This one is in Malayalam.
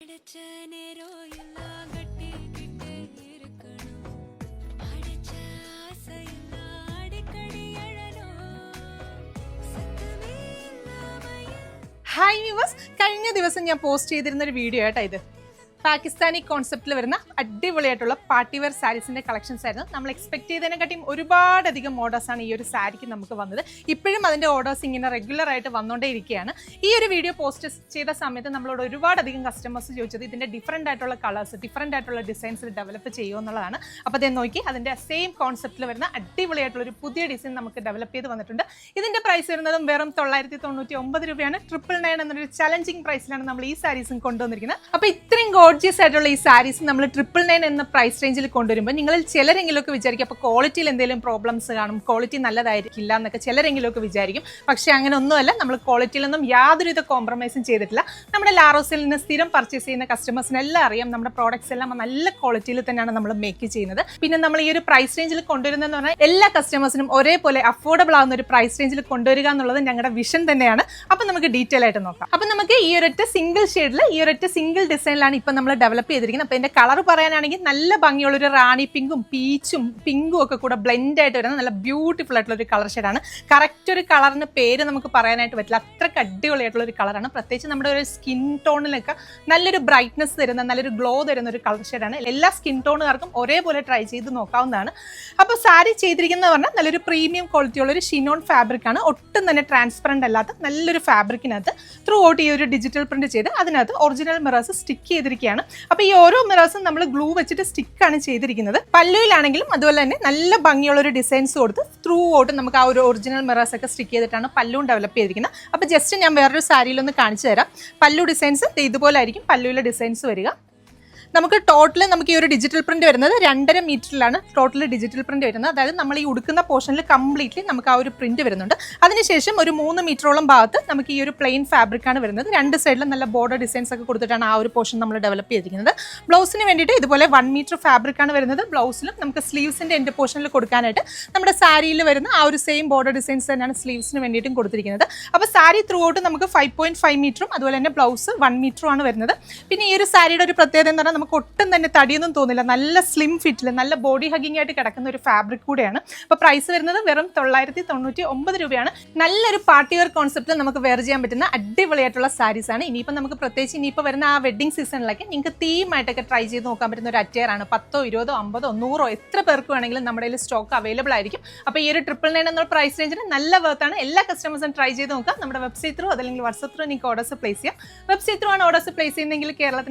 அடைச்ச நேரம் எல்லாம் கட்டிக்கிட்டே இருக்கணும். அடைச்ச ஆசையெல்லாம் அடிக்கடி எழணும். சத்தமே இல்லாமையே ഹായ് വ്യൂവേഴ്സ്, കഴിഞ്ഞ ദിവസം ഞാൻ പോസ്റ്റ് ചെയ്തിരുന്ന ഒരു വീഡിയോ ആട്ടോ ഇത്. പാകിസ്ഥാനി കോൺസെപ്റ്റിൽ വരുന്ന അടിപൊളിയായിട്ടുള്ള പാർട്ടി വെയർ സാരീസിന്റെ കളക്ഷൻസ് ആയിരുന്നു. നമ്മൾ എക്സ്പെക്ട് ചെയ്തതിനെക്കാട്ടിയും ഒരുപാടധികം ഓർഡേഴ്സാണ് ഈ ഒരു സാരിക്ക് നമുക്ക് വന്നത്. ഇപ്പോഴും അതിന്റെ ഓർഡേഴ്സ് ഇങ്ങനെ റെഗുലർ ആയിട്ട് വന്നുകൊണ്ടേ ഇരിക്കുകയാണ്. ഈ ഒരു വീഡിയോ പോസ്റ്റ് ചെയ്ത സമയത്ത് നമ്മളോട് ഒരുപാടധികം കസ്റ്റമേഴ്സ് ചോദിച്ചത് ഇതിന്റെ ഡിഫറെന്റ് ആയിട്ടുള്ള കളേഴ്സ്, ഡിഫറെന്റ് ആയിട്ടുള്ള ഡിസൈൻസിൽ ഡെവലപ്പ് ചെയ്യുമോ എന്നുള്ളതാണ്. അപ്പോൾ അത് നോക്കി അതിന്റെ സെയിം കോൺസെപ്റ്റിൽ വരുന്ന അടിപൊളിയായിട്ടുള്ള ഒരു പുതിയ ഡിസൈൻ നമുക്ക് ഡെവലപ്പ് ചെയ്ത് വന്നിട്ടുണ്ട്. ഇതിന്റെ പ്രൈസ് വരുന്നതും വെറും 999 രൂപയാണ്. 999 എന്നൊരു ചലഞ്ചിങ് പ്രൈസിലാണ് നമ്മൾ ഈ സാരീസും കൊണ്ടുവന്നിരിക്കുന്നത്. അപ്പോൾ ഇത്രയും ഗോർജിയസ് ആയിട്ടുള്ള ഈ സാരീസ് നമ്മൾ 999 എന്ന പ്രൈസ് റേഞ്ചിൽ കൊണ്ടുവരുമ്പോൾ നിങ്ങളിൽ ചിലരെങ്കിലും ഒക്കെ വിചാരിക്കും അപ്പോൾ ക്വാളിറ്റിയിൽ എന്തെങ്കിലും പ്രോബ്ലംസ് കാണും, ക്വാളിറ്റി നല്ലതായിരിക്കില്ല എന്നൊക്കെ ചിലരെങ്കിലും ഒക്കെ വിചാരിക്കും. പക്ഷേ അങ്ങനെ ഒന്നുമല്ല, നമ്മൾ ക്വാളിറ്റിയിലൊന്നും യാതൊരുവിധ കോംപ്രമൈസും ചെയ്തിട്ടില്ല. നമ്മുടെ ലാറോസിൽ നിന്ന് സ്ഥിരം പർച്ചേസ് ചെയ്യുന്ന കസ്റ്റമേഴ്സിനെല്ലാം അറിയാം നമ്മുടെ പ്രോഡക്ട്സ് എല്ലാം നല്ല ക്വാളിറ്റിയിൽ തന്നെയാണ് നമ്മൾ മേക്ക് ചെയ്യുന്നത്. പിന്നെ നമ്മൾ ഈ ഒരു പ്രൈസ് റേഞ്ചിൽ കൊണ്ടുവരുന്നതെന്ന് പറഞ്ഞാൽ എല്ലാ കസ്റ്റമേഴ്സിനും ഒരേപോലെ അഫോർഡബിൾ ആവുന്ന ഒരു പ്രൈസ് റേഞ്ചിൽ കൊണ്ടുവരിക എന്നുള്ളത് ഞങ്ങളുടെ വിഷൻ തന്നെയാണ്. അപ്പം നമുക്ക് ഡീറ്റെയിൽ ആയിട്ട് നോക്കാം. അപ്പം നമുക്ക് ഈ ഒരൊറ്റ സിംഗിൾ ഷെയ്ഡിൽ ഈ ഒരൊറ്റ സിംഗിൾ ഡിസൈനിലാണ് ഇപ്പം നമ്മൾ ഡെവലപ്പ് ചെയ്തിരിക്കുന്നത്. അപ്പോൾ ഇതിന്റെ കളർ പറയാനാണെങ്കിൽ നല്ല ഭംഗിയുള്ളൊരു റാണി പിങ്കും പീച്ചും പിങ്കും ഒക്കെ കൂടെ ബ്ലെൻഡ് ആയിട്ട് വരുന്ന നല്ല ബ്യൂട്ടിഫുൾ ആയിട്ടുള്ള ഒരു കളർ ഷെയ്ഡാണ്. കറക്റ്റ് ഒരു കളറിന് പേര് നമുക്ക് പറയാനായിട്ട് പറ്റില്ല, അത്രയ്ക്ക് അടിപൊളിയായിട്ടുള്ള ഒരു കളറാണ്. പ്രത്യേകിച്ച് നമ്മുടെ ഒരു സ്കിൻ ടോണിലൊക്കെ നല്ലൊരു ബ്രൈറ്റ്നസ് തരുന്ന, നല്ലൊരു ഗ്ലോ തരുന്ന ഒരു കളർ ഷെയ്ഡാണ്. എല്ലാ സ്കിൻ ടോണുകാർക്കും ഒരേപോലെ ട്രൈ ചെയ്ത് നോക്കാവുന്നതാണ്. അപ്പോൾ സാരി ചെയ്തിരിക്കുന്നത് പറഞ്ഞാൽ നല്ലൊരു പ്രീമിയം ക്വാളിറ്റിയുള്ള ഒരു ഷിനോൺ ഫാബ്രിക് ആണ്. ഒട്ടും തന്നെ ട്രാൻസ്പെറന്റ് അല്ലാത്ത നല്ലൊരു ഫാബ്രിക്കിനകത്ത് ത്രൂ ഔട്ട് ഈ ഒരു ഡിജിറ്റൽ പ്രിന്റ് ചെയ്ത് അതിനകത്ത് ഒറിജിനൽ മിറേഴ്സ് സ്റ്റിക്ക് ചെയ്തിരിക്കുകയാണ്. അപ്പോൾ ഈ ഓരോ മിറേഴ്സും നമ്മൾ ഗ്ലൂ വെച്ചിട്ട് സ്റ്റിക്കാണ് ചെയ്തിരിക്കുന്നത്. പല്ലുവിലാണെങ്കിലും അതുപോലെ തന്നെ നല്ല ഭംഗിയുള്ള ഒരു ഡിസൈൻസ് കൊടുത്ത് ത്രൂ ഔട്ട് നമുക്ക് ആ ഒരു ഒറിജിനൽ മിറേഴ്സ് ഒക്കെ സ്റ്റിക്ക് ചെയ്തിട്ടാണ് പല്ലുവും ഡെവലപ്പ് ചെയ്തിരിക്കുന്നത്. അപ്പോൾ ജസ്റ്റ് ഞാൻ വേറൊരു സാരിയിലൊന്ന് കാണിച്ചു തരാം. പല്ലു ഡിസൈൻസ് ഇതുപോലെ ആയിരിക്കും പല്ലുവിലെ ഡിസൈൻസ് വരിക. നമുക്ക് ടോട്ടൽ നമുക്ക് ഈ ഒരു ഡിജിറ്റൽ പ്രിന്റ് വരുന്നത് 2.5 മീറ്ററിലാണ് ടോട്ടൽ ഡിജിറ്റൽ പ്രിന്റ് വരുന്നത്. അതായത് നമ്മൾ ഈ ഉടുക്കുന്ന പോർഷനിൽ കംപ്ലീറ്റ്ലി നമുക്ക് ആ ഒരു പ്രിന്റ് വരുന്നുണ്ട്. അതിനുശേഷം ഒരു 3 മീറ്ററോളം ഭാഗത്ത് നമുക്ക് ഈ ഒരു പ്ലെയിൻ ഫാബ്രിക് ആണ് വരുന്നത്. രണ്ട് സൈഡിലും നല്ല ബോർഡർ ഡിസൈൻസ് ഒക്കെ കൊടുത്തിട്ടാണ് ആ ഒരു പോർഷൻ നമ്മൾ ഡെവലപ്പ് ചെയ്തിരിക്കുന്നത്. ബ്ലൗസിന് വേണ്ടിയിട്ട് ഇതുപോലെ 1 മീറ്റർ ഫാബ്രിക് ആണ് വരുന്നത്. ബ്ലൗസിലും നമുക്ക് സ്ലീവ്സിന്റെ എൻഡ് പോർഷനിൽ കൊടുക്കാനായിട്ട് നമ്മുടെ സാരിയിൽ വരുന്ന ആ ഒരു സെയിം ബോർഡർ ഡിസൈൻസ് തന്നെയാണ് സ്ലീവ്സിന് വേണ്ടിയിട്ടും കൊടുത്തിരിക്കുന്നത്. അപ്പോൾ സാരി ത്രൂ ഔട്ട് നമുക്ക് 5.5 മീറ്ററും അതുപോലെ തന്നെ ബ്ലൗസ് 1 മീറ്ററും ആണ് വരുന്നത്. പിന്നെ ഈ ഒരു സാരിയുടെ ഒരു പ്രത്യേകത എന്ന് പറഞ്ഞാൽ നമുക്ക് ഒട്ടും തന്നെ തടിയൊന്നും തോന്നില്ല, നല്ല സ്ലിം ഫിറ്റിൽ നല്ല ബോഡി ഹഗിങ് ആയിട്ട് കിടക്കുന്ന ഒരു ഫാബ്രിക് കൂടെയാണ്. അപ്പോൾ പ്രൈസ് വരുന്നത് വെറും 999 രൂപയാണ്. നല്ലൊരു പാർട്ടി വെയർ കോൺസെപ്റ്റിൽ നമുക്ക് വെയർ ചെയ്യാൻ പറ്റുന്ന അടിപൊളിയായിട്ടുള്ള സാരീസ് ആണ്. ഇനിയിപ്പോൾ നമുക്ക് പ്രത്യേകിച്ച് ഇനിയിപ്പോൾ വരുന്ന ആ വെഡിങ് സീസണിലൊക്കെ നിങ്ങൾക്ക് തീമായിട്ടൊക്കെ ട്രൈ ചെയ്ത് നോക്കാൻ പറ്റുന്ന ഒരു അറ്റയർ ആണ്. 10, 20, 50, 100 എത്ര പേർക്ക് വേണമെങ്കിലും നമ്മുടെ കയ്യിൽ സ്റ്റോക്ക് അവൈലബിൾ ആയിരിക്കും. അപ്പോൾ ഈ ഒരു 999 എന്നുള്ള പ്രൈസ് റേഞ്ചിന് നല്ല വർത്താണ്. എല്ലാ കസ്റ്റമേഴ്സും ട്രൈ ചെയ്ത് നോക്കാം. നമ്മുടെ വെബ്സൈറ്റ് ത്രൂ അതല്ലെങ്കിൽ വാട്സ്ആപ്പ് ത്രൂ നിങ്ങൾക്ക് ഓർഡേഴ്സ് പ്ലേസ് ചെയ്യാം. വെബ്സൈറ്റ് ത്രൂ ആണ് ഓർഡേഴ്സ് പ്ലേസ് ചെയ്യുന്നതെങ്കിൽ കേരളത്തിന്